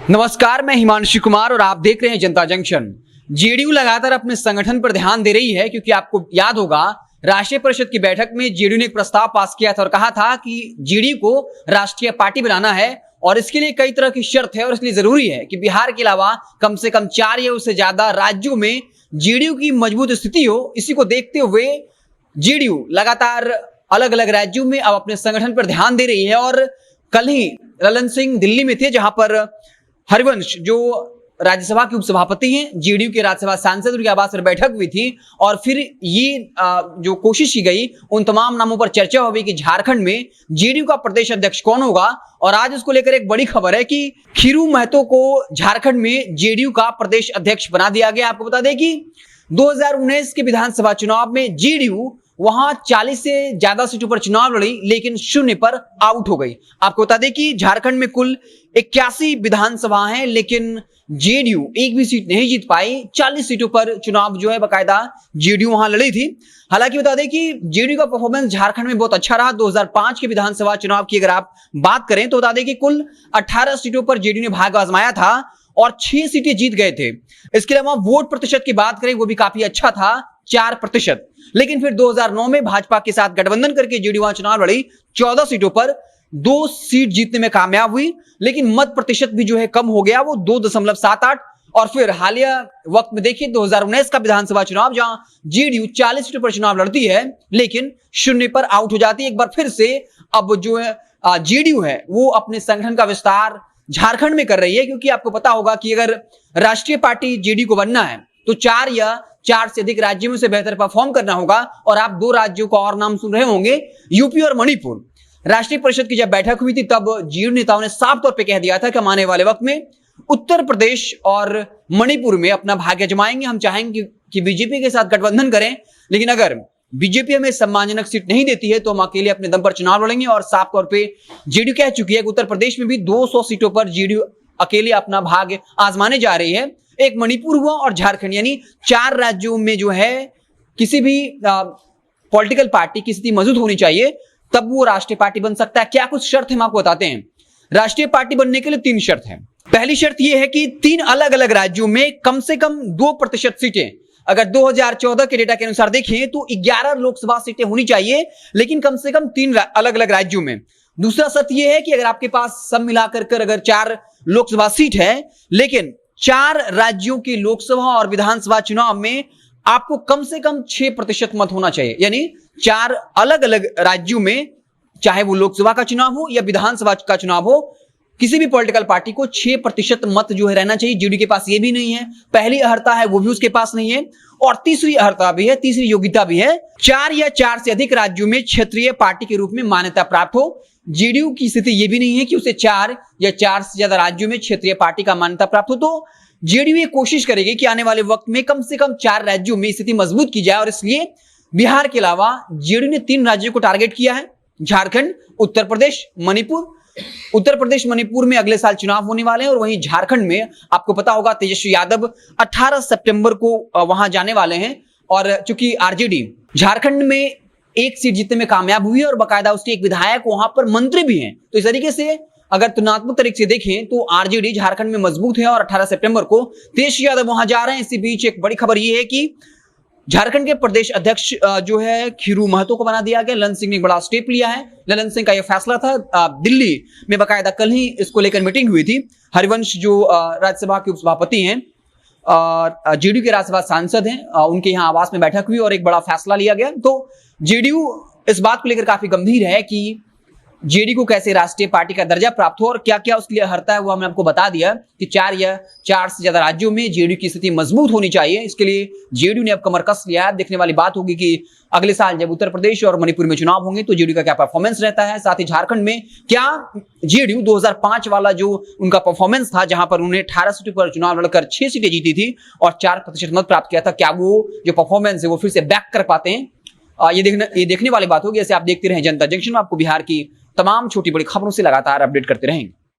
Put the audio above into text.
नमस्कार, मैं हिमांशु कुमार और आप देख रहे हैं जनता जंक्शन। जेडीयू लगातार अपने संगठन पर ध्यान दे रही है, क्योंकि आपको याद होगा राष्ट्रीय परिषद की बैठक में जेडीयू ने एक प्रस्ताव पास किया था और कहा था कि जेडीयू को राष्ट्रीय पार्टी बनाना है और इसके लिए कई तरह की शर्त है और इसलिए जरूरी है कि बिहार के अलावा कम से कम 4 या उससे ज्यादा राज्यों में जेडीयू की मजबूत स्थिति हो। इसी को देखते हुए जेडीयू लगातार अलग अलग राज्यों में अब अपने संगठन पर ध्यान दे रही है और कल ही ललन सिंह दिल्ली में थे, जहां पर हरिवंश जो राज्यसभा के उपसभापति हैं, जेडीयू के राज्यसभा सांसद, उनके आवास पर बैठक हुई थी और फिर ये जो कोशिश की गई उन तमाम नामों पर चर्चा हुई कि झारखंड में जेडीयू का प्रदेश अध्यक्ष कौन होगा। और आज उसको लेकर एक बड़ी खबर है कि खीरू महतो को झारखंड में जेडीयू का प्रदेश अध्यक्ष बना दिया गया। आपको बता दें कि 2019 के विधानसभा चुनाव में जेडीयू वहां 40 से ज्यादा सीटों पर चुनाव लड़ी, लेकिन 0 पर आउट हो गई। आपको बता दें कि झारखंड में कुल 81 विधानसभा हैं, लेकिन जेडीयू एक भी सीट नहीं जीत पाई। 40 सीटों पर चुनाव जो है बाकायदा जेडीयू वहां लड़ी थी। हालांकि बता दें कि जेडीयू का परफॉर्मेंस झारखंड में बहुत अच्छा रहा। 2005 के विधानसभा चुनाव की अगर आप बात करें तो बता दें कि कुल 18 सीटों पर जेडीयू ने भाग्य आजमाया था और 6 सीटें जीत गए थे। इसके अलावा वोट प्रतिशत की बात करें वो भी काफी अच्छा था, 4%। लेकिन फिर 2009 में भाजपा के साथ गठबंधन करके जेडीयू वहां चुनाव लड़ी, 14 सीटों पर 2 सीट जीतने में कामयाब हुई, लेकिन मत प्रतिशत भी जो है कम हो गया, वो 2.78। और फिर हालिया वक्त में देखिए 2019 का विधानसभा चुनाव, जहां जेडीयू 40 सीटों पर चुनाव लड़ती है लेकिन 0 पर आउट हो जाती है। एक बार फिर से अब जो है जेडीयू है वो अपने संगठन का विस्तार झारखंड में कर रही है, क्योंकि आपको पता होगा कि अगर राष्ट्रीय पार्टी जेडीयू को बनना है तो 4 या 4 से अधिक राज्यों में से बेहतर परफॉर्म करना होगा। और आप 2 राज्यों का और नाम सुन रहे होंगे, यूपी और मणिपुर। राष्ट्रीय परिषद की जब बैठक हुई थी तब जेडीयू नेताओं ने साफ तौर पे कह दिया था कि हम आने वाले वक्त में उत्तर प्रदेश और मणिपुर में अपना भाग्य जमाएंगे। हम चाहेंगे कि बीजेपी के साथ गठबंधन करें, लेकिन अगर बीजेपी हमें सम्मानजनक सीट नहीं देती है तो हम अकेले अपने दम पर चुनाव लड़ेंगे। और साफ तौर पे जेडीयू कह चुकी है कि उत्तर प्रदेश में भी 200 सीटों पर जेडीयू अकेले अपना भाग्य आजमाने जा रही है। एक मणिपुर हुआ और झारखंड, यानी 4 राज्यों में जो है किसी भी पॉलिटिकल पार्टी की स्थिति मजबूत होनी चाहिए, तब वो राष्ट्रीय पार्टी बन सकता है। क्या कुछ शर्त है हम आपको बताते हैं। राष्ट्रीय पार्टी बनने के लिए 3 शर्त है। पहली शर्त यह है कि 3 अलग अलग राज्यों में कम से कम 2% सीटें, अगर 2014 के डेटा के अनुसार देखें तो 11 लोकसभा सीटें होनी चाहिए, लेकिन कम से कम 3 अलग अलग राज्यों में। दूसरा शर्त यह है कि अगर आपके पास सब मिलाकर कर अगर 4 लोकसभा सीट है, लेकिन 4 राज्यों के लोकसभा और विधानसभा चुनाव में आपको कम से कम 6% मत होना चाहिए। यानी 4 अलग अलग राज्यों में, चाहे वो लोकसभा का चुनाव हो या विधानसभा का चुनाव हो, किसी भी पॉलिटिकल पार्टी को 6% मत जो है रहना चाहिए। जेडीयू के पास ये भी नहीं है। पहली अर्हता है वो भी उसके पास नहीं है, और तीसरी अर्हता भी है, तीसरी योग्यता भी है, 4 या 4 से अधिक राज्यों में क्षेत्रीय पार्टी के रूप में मान्यता प्राप्त हो। जेडीयू की स्थिति ये भी नहीं है कि उसे 4 या 4 से ज्यादा राज्यों में क्षेत्रीय पार्टी का मान्यता प्राप्त हो। तो जेडीयू ये कोशिश करेगी कि आने वाले वक्त में कम से कम 4 राज्यों में स्थिति मजबूत की जाए, और इसलिए बिहार के अलावा जेडीयू ने 3 राज्यों को टारगेट किया है, झारखंड, उत्तर प्रदेश, मणिपुर। उत्तर प्रदेश मणिपुर में अगले साल चुनाव होने वाले हैं, और वहीं झारखंड में आपको पता होगा तेजस्वी यादव 18 सितंबर को वहां जाने वाले हैं। और चूंकि आरजेडी झारखंड में 1 सीट जीतने में कामयाब हुई है और बाकायदा उसके एक विधायक वहां पर मंत्री भी हैं, तो इस तरीके से अगर तुलनात्मक तरीके से देखें तो आरजेडी झारखंड में मजबूत है और 18 सितंबर को तेजस्वी यादव वहां जा रहे हैं। इसी बीच एक बड़ी खबर यह है कि झारखंड के प्रदेश अध्यक्ष जो है खीरू महतो को बना दिया गया। ललन सिंह ने एक बड़ा स्टेप लिया है। ललन सिंह का यह फैसला था। दिल्ली में बाकायदा कल ही इसको लेकर मीटिंग हुई थी। हरिवंश जो राज्यसभा के उपसभापति हैं, जेडीयू के राज्यसभा सांसद हैं, उनके यहाँ आवास में बैठक हुई और एक बड़ा फैसला लिया गया। तो जेडीयू इस बात को लेकर काफी गंभीर है कि जेडीयू को कैसे राष्ट्रीय पार्टी का दर्जा प्राप्त हो और क्या क्या उसके लिए अर्हता है, वो हमने आपको बता दिया कि 4 या 4 से ज्यादा राज्यों में जेडीयू की स्थिति मजबूत होनी चाहिए। इसके लिए जेडीयू ने अब कमर कस लिया है। देखने वाली बात होगी कि अगले साल जब उत्तर प्रदेश और मणिपुर में चुनाव होंगे तो जेडीयू का क्या परफॉर्मेंस रहता है। साथ ही झारखंड में क्या जेडीयू 2005 वाला जो उनका परफॉर्मेंस था, जहां पर उन्होंने 18 सीटों पर चुनाव लड़कर 6 सीटें जीती थी और 4% मत प्राप्त किया था, क्या वो जो परफॉर्मेंस है वो फिर से बैक कर पाते हैं। ये देखने वाली बात होगी। ऐसे आप देखते रहें जनता जंक्शन में, आपको बिहार की तमाम छोटी बड़ी खबरों से लगातार अपडेट करते रहेंगे।